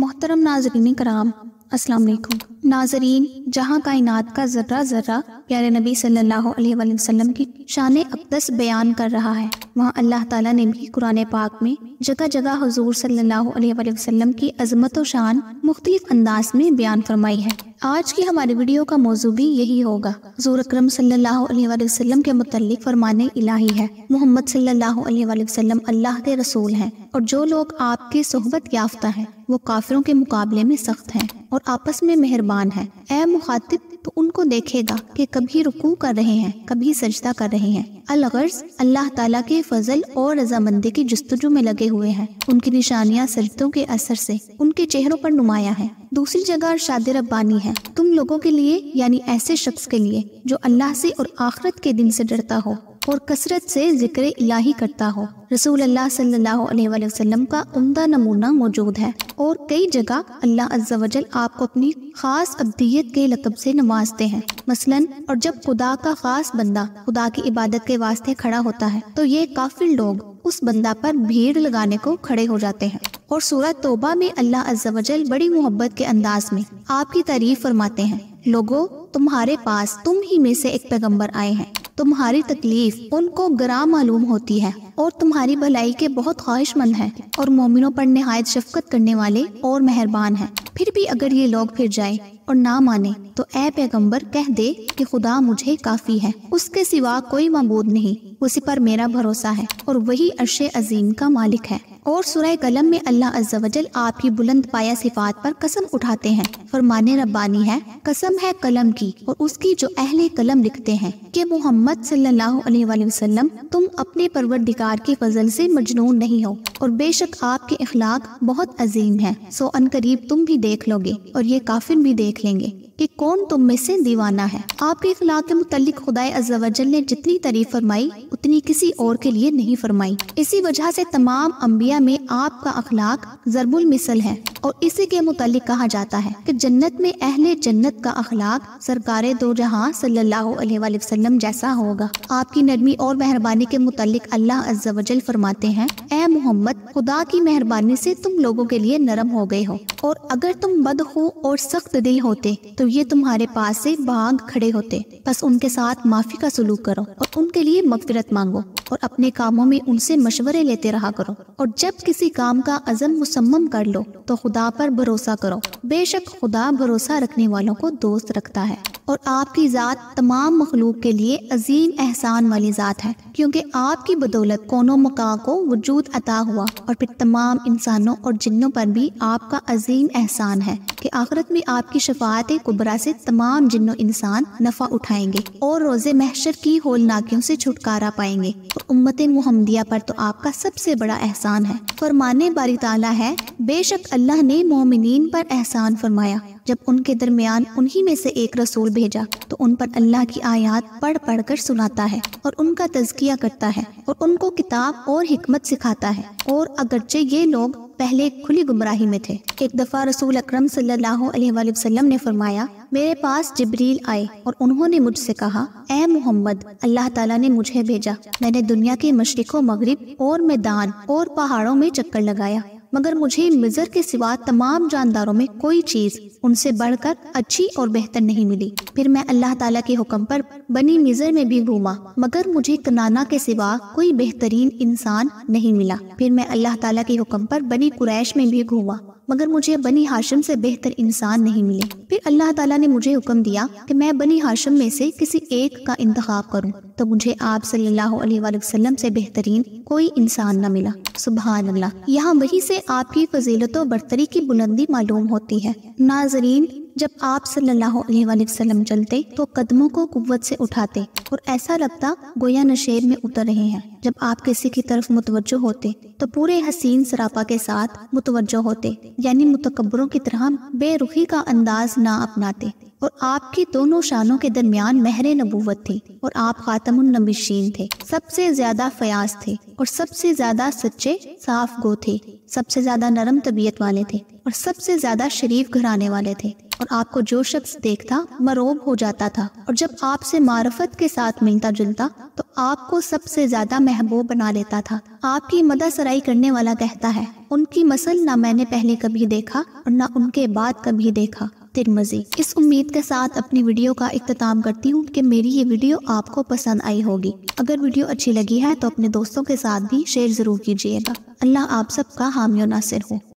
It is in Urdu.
محترم ناظرین کرام، السلام علیکم۔ ناظرین، جہاں کائنات کا ذرہ ذرہ پیارے نبی صلی اللہ علیہ وآلہ وسلم کی شان اقدس بیان کر رہا ہے، وہاں اللہ تعالیٰ نے بھی قرآن پاک میں جگہ جگہ حضور صلی اللہ علیہ وآلہ وسلم کی عظمت و شان مختلف انداز میں بیان فرمائی ہے۔ آج کی ہماری ویڈیو کا موضوع بھی یہی ہوگا۔ حضور اکرم صلی اللہ علیہ وآلہ وسلم کے متعلق فرمان الہی ہے، محمد صلی اللہ علیہ وآلہ وسلم اللہ کے رسول ہیں، اور جو لوگ آپ کی صحبت یافتہ ہیں وہ کافروں کے مقابلے میں سخت ہیں اور آپس میں مہربان ہیں۔ اے مخاطب، تو ان کو دیکھے گا کہ کبھی رکوع کر رہے ہیں، کبھی سجدہ کر رہے ہیں، الغرض اللہ تعالیٰ کے فضل اور رضامندی کی جستجو میں لگے ہوئے ہیں۔ ان کی نشانیاں سجدوں کے اثر سے ان کے چہروں پر نمایاں ہیں۔ دوسری جگہ ارشاد ربانی ہے، تم لوگوں کے لیے، یعنی ایسے شخص کے لیے جو اللہ سے اور آخرت کے دن سے ڈرتا ہو اور کثرت سے ذکر الہی کرتا ہو، رسول اللہ صلی اللہ علیہ وآلہ وسلم کا عمدہ نمونہ موجود ہے، اور کئی جگہ اللہ عز و جل آپ کو اپنی خاص عبدیت کے لقب سے نوازتے ہیں۔ مثلا، اور جب خدا کا خاص بندہ خدا کی عبادت کے واسطے کھڑا ہوتا ہے تو یہ کافر لوگ اس بندہ پر بھیڑ لگانے کو کھڑے ہو جاتے ہیں، اور سورہ توبہ میں اللہ عز و جل بڑی محبت کے انداز میں آپ کی تعریف فرماتے ہیں، لوگو تمہارے پاس تم ہی میں سے ایک پیغمبر آئے ہیں، تمہاری تکلیف ان کو گراں معلوم ہوتی ہے اور تمہاری بھلائی کے بہت خواہش مند ہیں، اور مومنوں پر نہایت شفقت کرنے والے اور مہربان ہیں۔ پھر بھی اگر یہ لوگ پھر جائیں اور نہ مانے تو اے پیغمبر کہہ دے کہ خدا مجھے کافی ہے، اس کے سوا کوئی معبود نہیں، اسی پر میرا بھروسہ ہے اور وہی عرش عظیم کا مالک ہے۔ اور سورہ قلم میں اللہ عز و جل آپ کی بلند پایہ صفات پر قسم اٹھاتے ہیں، فرمان ربانی ہے، قسم ہے قلم کی اور اس کی جو اہل قلم لکھتے ہیں کہ محمد صلی اللہ علیہ وآلہ وسلم تم اپنے پروردگار کے فضل سے مجنون نہیں ہو، اور بے شک آپ کے اخلاق بہت عظیم ہیں، سو ان قریب تم بھی دیکھ لو گے اور یہ کافر بھی دیکھ لیں گے کہ کون تم میں سے دیوانہ ہے۔ آپ کے اخلاق کے متعلق خدا عز و جل نے جتنی تعریف فرمائی اتنی کسی اور کے لیے نہیں فرمائی۔ اسی وجہ سے تمام انبیاء میں آپ کا اخلاق ضرب المثل ہے، اور اسی کے متعلق کہا جاتا ہے کہ جنت میں اہل جنت کا اخلاق سرکار دو جہاں صلی اللہ علیہ وآلہ وسلم جیسا ہوگا۔ آپ کی نرمی اور مہربانی کے متعلق اللہ عز و جل فرماتے ہیں، اے محمد خدا کی مہربانی سے تم لوگوں کے لیے نرم ہو گئے ہو، اور اگر تم بدخو اور سخت دل ہوتے تو یہ تمہارے پاس سے بھاگ کھڑے ہوتے، بس ان کے ساتھ معافی کا سلوک کرو اور ان کے لیے مغفرت مانگو، اور اپنے کاموں میں ان سے مشورے لیتے رہا کرو، اور جب کسی کام کا عزم مصمم کر لو تو خدا پر بھروسہ کرو، بے شک خدا بھروسہ رکھنے والوں کو دوست رکھتا ہے۔ اور آپ کی ذات تمام مخلوق کے لیے عظیم احسان والی ذات ہے، کیونکہ آپ کی بدولت کونوں مکاں کو وجود عطا ہوا، اور پھر تمام انسانوں اور جنوں پر بھی آپ کا عظیم احسان ہے کہ آخرت میں آپ کی شفاعت کبریٰ سے تمام جن و انسان نفع اٹھائیں گے اور روز محشر کی ہولناکیوں سے چھٹکارا پائیں گے، اور امت محمدیہ پر تو آپ کا سب سے بڑا احسان ہے۔ فرمانے باری تعالیٰ ہے، بے شک اللہ نے مومنین پر احسان فرمایا جب ان کے درمیان انہی میں سے ایک رسول بھیجا تو ان پر اللہ کی آیات پڑھ پڑھ کر سناتا ہے اور ان کا تزکیہ کرتا ہے اور ان کو کتاب اور حکمت سکھاتا ہے، اور اگرچہ یہ لوگ پہلے کھلی گمراہی میں تھے۔ ایک دفعہ رسول اکرم صلی اللہ علیہ وآلہ وسلم نے فرمایا، میرے پاس جبریل آئے اور انہوں نے مجھ سے کہا، اے محمد اللہ تعالیٰ نے مجھے بھیجا، میں نے دنیا کے مشرق و مغرب اور میدان اور پہاڑوں میں چکر لگایا، مگر مجھے مضر کے سوا تمام جانداروں میں کوئی چیز ان سے بڑھ کر اچھی اور بہتر نہیں ملی۔ پھر میں اللہ تعالیٰ کے حکم پر بنی مضر میں بھی گھوما، مگر مجھے کنانا کے سوا کوئی بہترین انسان نہیں ملا۔ پھر میں اللہ تعالیٰ کے حکم پر بنی قریش میں بھی گھوما، مگر مجھے بنی ہاشم سے بہتر انسان نہیں ملے۔ پھر اللہ تعالیٰ نے مجھے حکم دیا کہ میں بنی ہاشم میں سے کسی ایک کا انتخاب کروں، تو مجھے آپ صلی اللہ علیہ وآلہ وسلم سے بہترین کوئی انسان نہ ملا۔ سبحان اللہ۔ یہاں وہی سے آپ کی فضیلت و برتری کی بلندی معلوم ہوتی ہے۔ ناظرین، جب آپ صلی اللہ علیہ وآلہ وسلم چلتے تو قدموں کو قوت سے اٹھاتے اور ایسا لگتا گویا نشیب میں اتر رہے ہیں۔ جب آپ کسی کی طرف متوجہ ہوتے تو پورے حسین سراپا کے ساتھ متوجہ ہوتے، یعنی متکبروں کی طرح بے رخی کا انداز نہ اپناتے، اور آپ کی دونوں شانوں کے درمیان مہر نبوت تھی، اور آپ خاتم النبیین تھے، سب سے زیادہ فیاض تھے اور سب سے زیادہ سچے صاف گو تھے، سب سے زیادہ نرم طبیعت والے تھے اور سب سے زیادہ شریف گھرانے والے تھے۔ اور آپ کو جو شخص دیکھتا مرعوب ہو جاتا تھا، اور جب آپ سے معرفت کے ساتھ ملتا جلتا تو آپ کو سب سے زیادہ محبوب بنا لیتا تھا۔ آپ کی مدح سرائی کرنے والا کہتا ہے، ان کی مثل نہ میں نے پہلے کبھی دیکھا اور نہ ان کے بعد کبھی دیکھا۔ ترمذی۔ اس امید کے ساتھ اپنی ویڈیو کا اختتام کرتی ہوں کہ میری یہ ویڈیو آپ کو پسند آئی ہوگی۔ اگر ویڈیو اچھی لگی ہے تو اپنے دوستوں کے ساتھ بھی شیئر ضرور کیجیے گا۔ اللہ آپ سب کا حامی و ناصر ہو۔